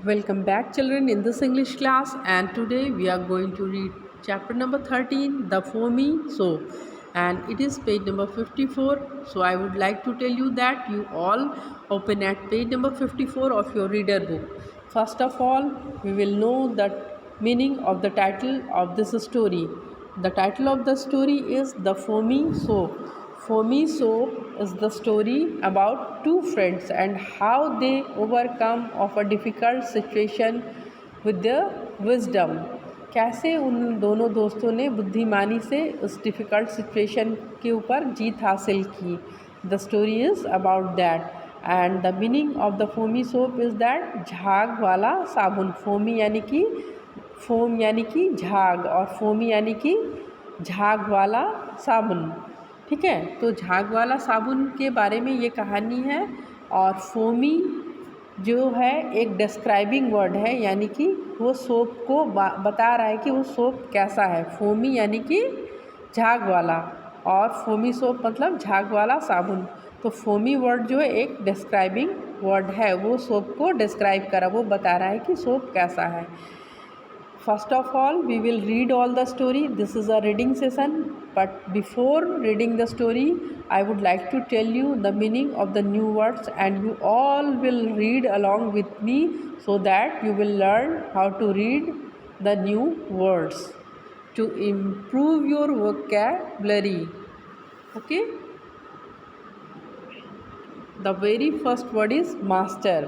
Welcome back children in this English class, and today we are going to read chapter number 13, The Foamy Soap, and it is page number 54. So I would like to tell you that you all open at page number 54 of your reader book. First of all, we will know the meaning of the title of this story. The title of the story is The Foamy Soap. Foamy Soap is the story about two friends and how they overcome of a difficult situation with their wisdom. कैसे उन दोनों दोस्तों ने बुद्धिमानी से उस difficult situation के ऊपर जीत हासिल की. The story is about that and the meaning of the foamy soap is that झाग वाला साबुन. फोमी यानी कि फोम यानी कि झाग और फोमी यानी कि झाग वाला साबुन. ठीक है, तो झाग वाला साबुन के बारे में ये कहानी है. और फोमी जो है एक डिस्क्राइबिंग वर्ड है, यानी कि वो सोप को बता रहा है कि वो सोप कैसा है. फोमी यानी कि झाग वाला और फोमी सोप मतलब झाग वाला साबुन. तो फोमी वर्ड जो है एक डिस्क्राइबिंग वर्ड है, वो सोप को डिस्क्राइब करा, वो बता रहा है कि सोप कैसा है. First of all, we will read all the story. This is a reading session, but before reading the story, I would like to tell you the meaning of the new words, and you all will read along with me so that you will learn how to read the new words to improve your vocabulary. Okay? The very first word is master.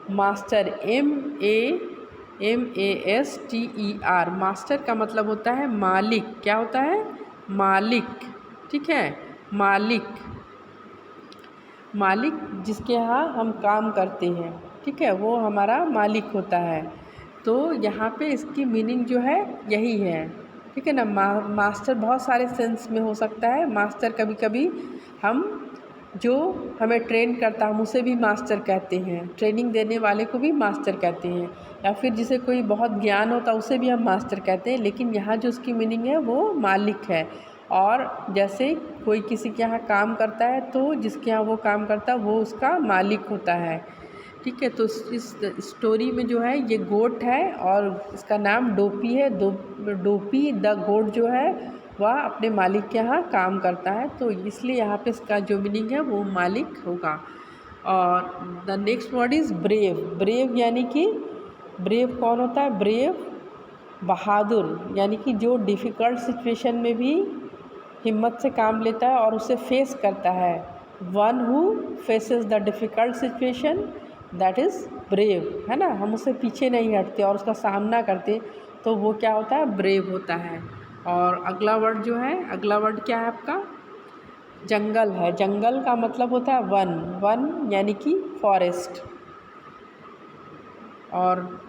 Master, MASTER. Master का मतलब होता है मालिक. क्या होता है? मालिक. ठीक है, मालिक. मालिक जिसके यहाँ हम काम करते हैं, ठीक है, वो हमारा मालिक होता है. तो यहाँ पे इसकी मीनिंग जो है यही है. ठीक है ना. मास्टर बहुत सारे सेंस में हो सकता है. मास्टर कभी कभी हम जो हमें ट्रेन करता है हम उसे भी मास्टर कहते हैं. ट्रेनिंग देने वाले को भी मास्टर कहते हैं, या फिर जिसे कोई बहुत ज्ञान होता है उसे भी हम मास्टर कहते हैं. लेकिन यहाँ जो उसकी मीनिंग है वो मालिक है. और जैसे कोई किसी के यहाँ काम करता है तो जिसके यहाँ वो काम करता है वो उसका मालिक होता है. ठीक है, तो इस स्टोरी में जो है ये गोट है और इसका नाम डोपी है. डोपी द गोट जो है वह अपने मालिक के यहाँ काम करता है, तो इसलिए यहाँ पे इसका जो मीनिंग है वो मालिक होगा. और the next word is brave. Brave यानी कि ब्रेव कौन होता है? ब्रेव बहादुर, यानी कि जो डिफ़िकल्ट सिचुएशन में भी हिम्मत से काम लेता है और उसे फेस करता है. One who faces the difficult situation that is brave, है ना. हम उससे पीछे नहीं हटते और उसका सामना करते, तो वो क्या होता है? ब्रेव होता है. और अगला वर्ड जो है, अगला वर्ड क्या है आपका? जंगल है. जंगल का मतलब होता है वन. वन यानी कि फॉरेस्ट. और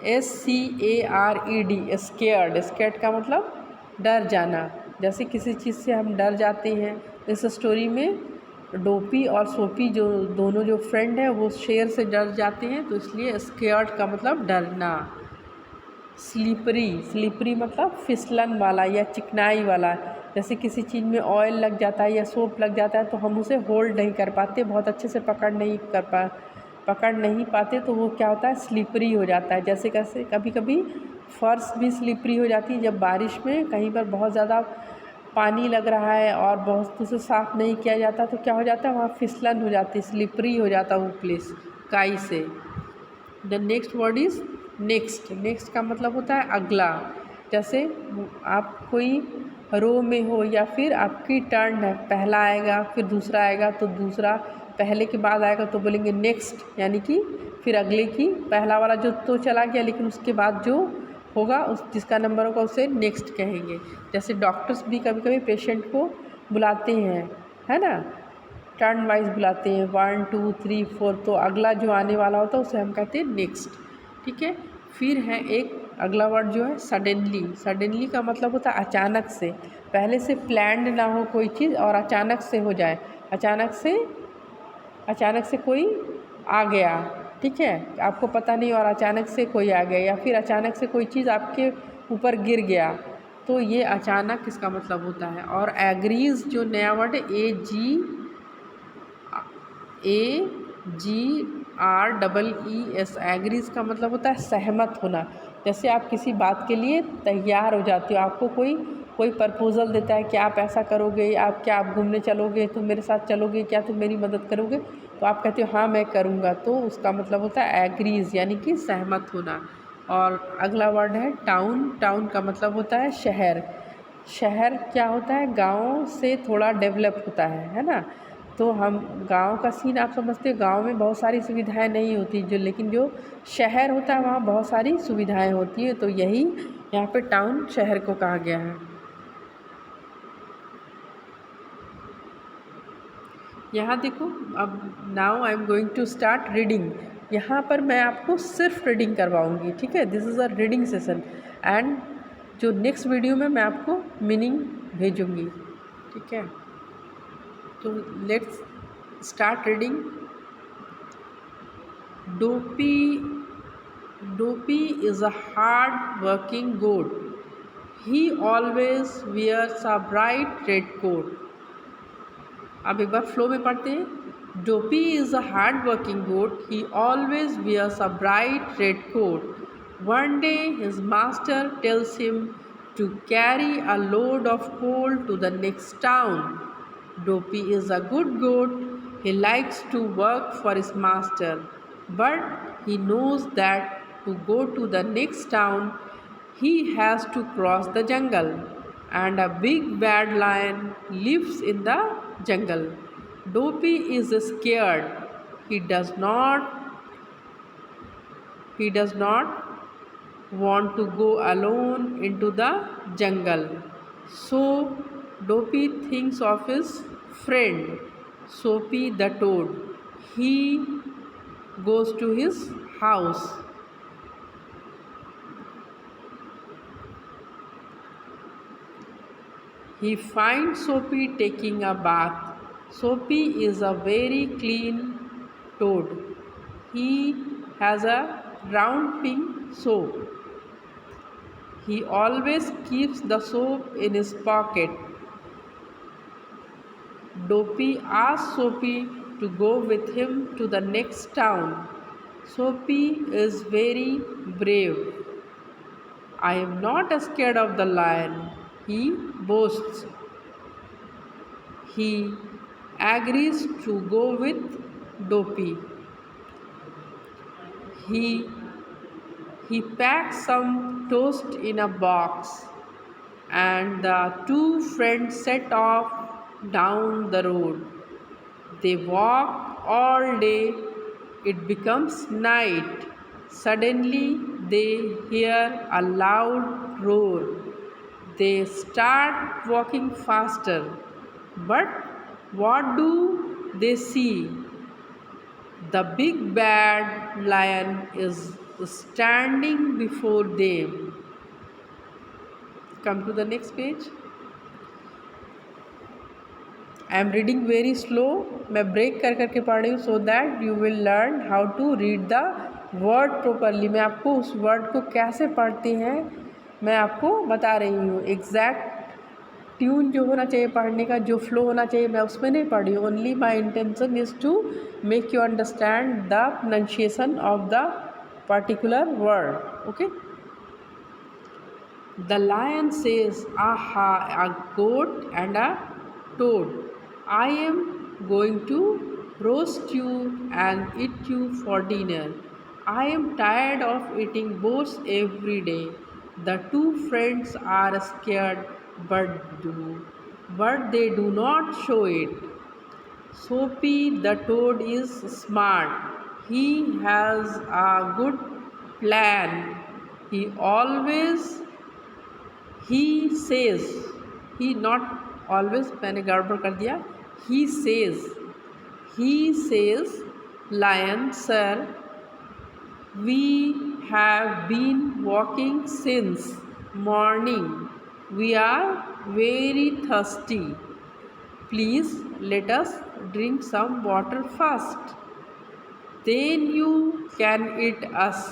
SCARED, स्केयर्ड. स्केयर्ड का मतलब डर जाना. जैसे किसी चीज़ से हम डर जाते हैं. इस स्टोरी में डोपी और सोपी जो दोनों जो फ्रेंड हैं वो शेर से डर जाते हैं, तो इसलिए स्केयर्ड का मतलब डरना. स्लिपरी. स्लिपरी मतलब फिसलन वाला या चिकनाई वाला. जैसे किसी चीज़ में ऑयल लग जाता है या सोप लग जाता है तो हम उसे होल्ड नहीं कर पाते, बहुत अच्छे से पकड़ नहीं पाते, तो वो क्या होता है? स्लिपरी हो जाता है. जैसे कैसे कभी कभी फर्श भी स्लिपरी हो जाती है. जब बारिश में कहीं पर बहुत ज़्यादा पानी लग रहा है और बहुत उसे साफ़ नहीं किया जाता तो क्या हो जाता है? वहाँ फिसलन हो जाती है, स्लिपरी हो जाता है वो प्लेस काई से. The next word is next. Next का मतलब होता है अगला. जैसे आप कोई रो में हो या फिर आपकी टर्न है, पहला आएगा फिर दूसरा आएगा, तो दूसरा पहले के बाद आएगा तो बोलेंगे नेक्स्ट, यानी कि फिर अगले की. पहला वाला जो तो चला गया, लेकिन उसके बाद जो होगा उस जिसका नंबर होगा उसे नेक्स्ट कहेंगे. जैसे डॉक्टर्स भी कभी कभी पेशेंट को बुलाते हैं, है ना, टर्न वाइज बुलाते हैं, 1 2 3 4, तो अगला जो आने वाला होता है उसे हम कहते हैं नेक्स्ट. ठीक है. फिर है एक अगला वर्ड जो है सडनली. सडनली का मतलब होता है अचानक से. पहले से प्लान्ड ना हो कोई चीज़ और अचानक से हो जाए. अचानक से कोई आ गया, ठीक है, आपको पता नहीं और अचानक से कोई आ गया, या फिर अचानक से कोई चीज़ आपके ऊपर गिर गया, तो ये अचानक इसका मतलब होता है. और एग्रीज जो नया वर्ड है, AGREE AREES, एग्रीज का मतलब होता है सहमत होना। जैसे आप किसी बात के लिए तैयार हो जाते हो, आपको कोई प्रपोज़ल देता है कि आप ऐसा करोगे, आप घूमने चलोगे, तुम मेरे साथ चलोगे क्या, तुम मेरी मदद करोगे, तो आप कहते हो हाँ मैं करूँगा, तो उसका मतलब होता है एग्रीज, यानी कि सहमत होना। और अगला वर्ड है टाउन। टाउन का मतलब होता है शहर। शहर क्या होता है, गाँव से थोड़ा डेवलप होता है ना। तो हम गांव का सीन आप समझते हो, गांव में बहुत सारी सुविधाएं नहीं होती जो, लेकिन जो शहर होता है वहाँ बहुत सारी सुविधाएं होती है। तो यही यहाँ पे टाउन शहर को कहा गया है। यहाँ देखो, अब now I am going to start reading. यहाँ पर मैं आपको सिर्फ रीडिंग करवाऊँगी, ठीक है। This is a reading session, and जो नेक्स्ट वीडियो में मैं आपको मीनिंग भेजूँगी, ठीक है। तो let's start reading. Dopey is a hard-working goat. He always wears a bright red coat. अब एक बार फ्लो में पढ़ते हैं। Dopey is a hard-working goat. He always wears a bright red coat. One day his master tells him to carry a load of coal to the next town. Dopey is a good goat. He likes to work for his master, but he knows that to go to the next town, he has to cross the jungle, and a big bad lion lives in the jungle. Dopey is scared. He does not want to go alone into the jungle. So Dopey thinks of his friend Soapy the toad. He goes to his house. He finds Soapy taking a bath. Soapy is a very clean toad. He has a round pink soap. He always keeps the soap in his pocket. Dopey asks Soapy to go with him to the next town. Soapy is very brave. I am not scared of the lion, he boasts. He agrees to go with Dopey. He packs some toast in a box, and the two friends set off down the road. They walk all day. It becomes night. Suddenly they hear a loud roar. They start walking faster. But what do they see? The big bad lion is standing before them. Come to the next page. I am reading very slow, मैं break कर करके पढ़ रही हूँ, so that you will learn how to read the word properly. मैं आपको उस word को कैसे पढ़ते हैं मैं आपको बता रही हूँ। एग्जैक्ट ट्यून जो होना चाहिए पढ़ने का, जो फ्लो होना चाहिए, मैं उसमें नहीं पढ़ रही हूँ। Only my intention is to make you understand the pronunciation of the particular word. Okay. The lion says, aha, a goat and a toad, I am going to roast you and eat you for dinner. I am tired of eating boars every day. The two friends are scared, but they do not show it. Soapy the toad is smart. He has a good plan. He always he says, he not always, मैंने गड़बड़ कर दिया, he says, lion sir, we have been walking since morning. We are very thirsty. Please let us drink some water first. Then you can eat us.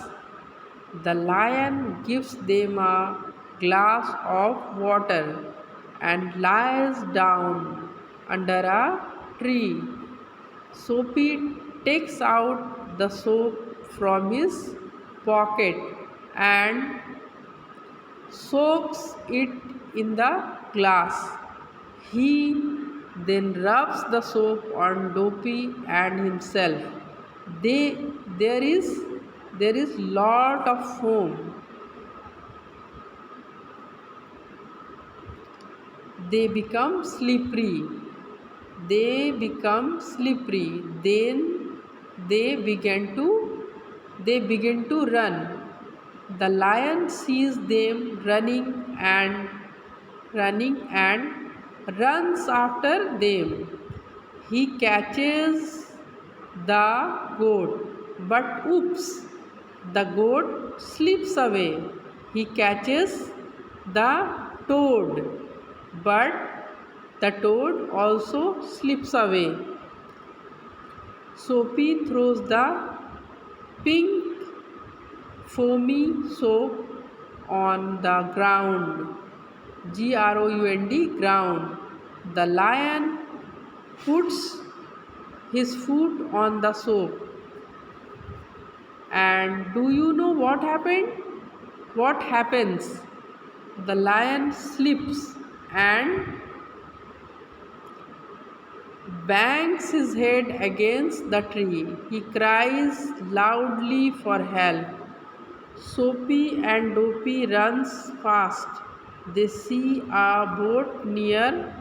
The lion gives them a glass of water and lies down under a tree. Soapy takes out the soap from his pocket and soaks it in the glass. He then rubs the soap on Dopey and himself. They, there is there is lot of foam. They become slippery. They become slippery. Then they begin to they begin to run. The lion sees them running and runs after them. He catches the goat, but oops, the goat slips away. He catches the toad, but the toad also slips away. Soapy throws the pink foamy soap on the ground. ground. The lion puts his foot on the soap. And do you know what happened? What happens? The lion slips and bangs his head against the tree. He cries loudly for help. Soapy and Dopey runs fast. They see a boat near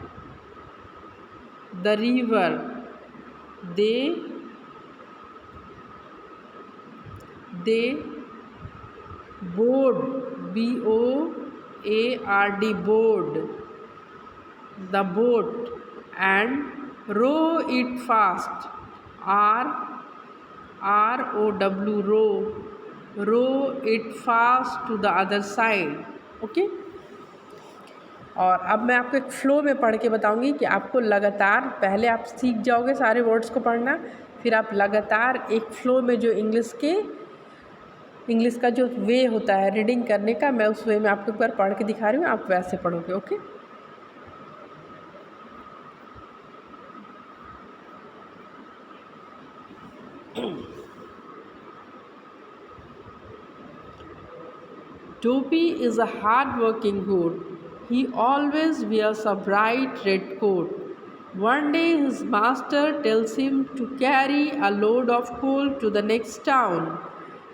the river. They board, board, board the boat and row it fast. row row it fast to the other side. Okay और अब मैं आपको एक flow में पढ़ के बताऊंगी कि आपको लगातार पहले आप सीख जाओगे सारे वर्ड्स को पढ़ना, फिर आप लगातार एक फ़्लो में जो इंग्लिश का जो वे होता है रीडिंग करने का, मैं उस वे में आपको एक बार पढ़ के दिखा रही हूँ, आप वैसे पढ़ोगे. Okay. Dopey is a hard-working goat. He always wears a bright red coat. One day his master tells him to carry a load of coal to the next town.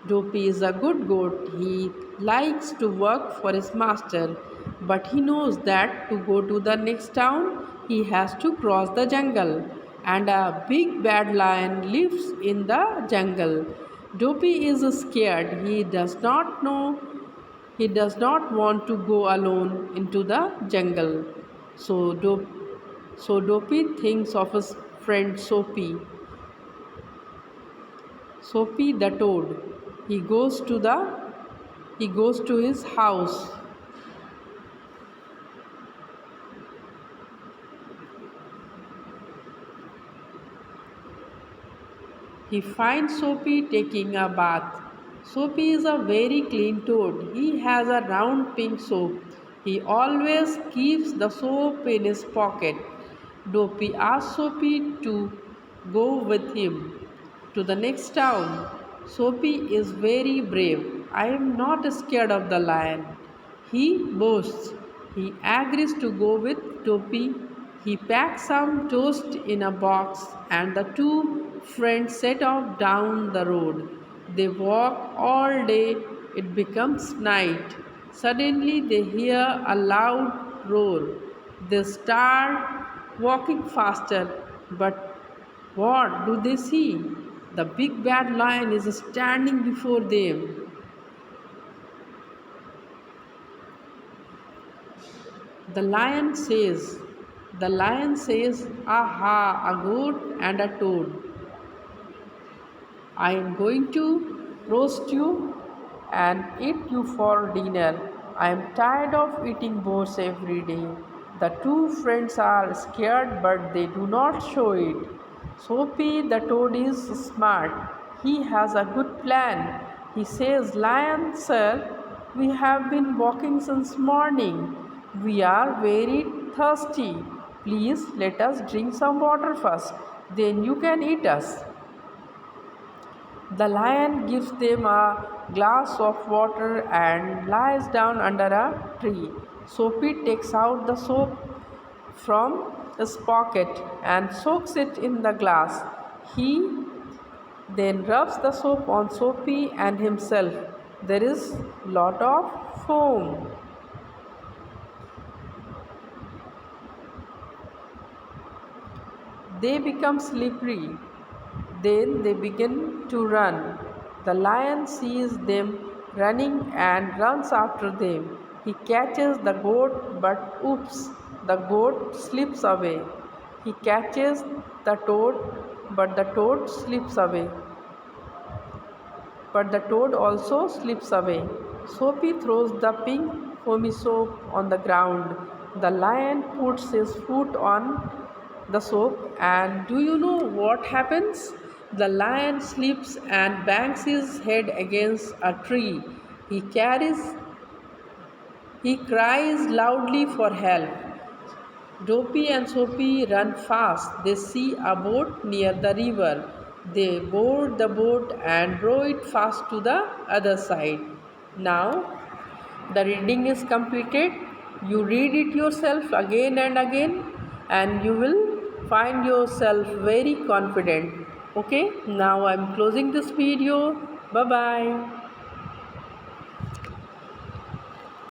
Dopey is a good goat. He likes to work for his master, but he knows that to go to the next town, he has to cross the jungle, and a big bad lion lives in the jungle. Dopey is scared. He does not want to go alone into the jungle. So Dopey thinks of his friend Soapy. Soapy the toad. He goes to his house. He finds Soapy taking a bath. Soapy is a very clean toad. He has a round pink soap. He always keeps the soap in his pocket. Dopey asks Soapy to go with him to the next town. Soapy is very brave. I am not scared of the lion, he boasts. He agrees to go with Dopey. He packs some toast in a box, and the two friends set off down the road. They walk all day. It becomes night. Suddenly they hear a loud roar. They start walking faster, but what do they see? The big bad lion is standing before them. The lion says, aha, a goat and a toad. I am going to roast you and eat you for dinner. I am tired of eating boars every day. The two friends are scared, but they do not show it. Soapy the toad is smart. He has a good plan. He says, Lion, sir, we have been walking since morning. We are very thirsty. Please let us drink some water first. Then you can eat us. The lion gives them a glass of water and lies down under a tree. Soapy takes out the soap from his pocket and soaks it in the glass. He then rubs the soap on Soapy and himself. There is lot of foam. They become slippery. Then they begin to run. The lion sees them running and runs after them. He catches the goat, but oops, the goat slips away. He catches the toad, but the toad slips away. But the toad also slips away. Soapy throws the pink foamy soap on the ground. The lion puts his foot on the soap, and do you know what happens? The lion slips and bangs his head against a tree. He carries he cries loudly for help. Dopey and Soapy run fast. They see a boat near the river. They board the boat and row it fast to the other side. Now the reading is completed. You read it yourself again and again, and you will find yourself very confident. Okay, now I'm closing this video. Bye bye.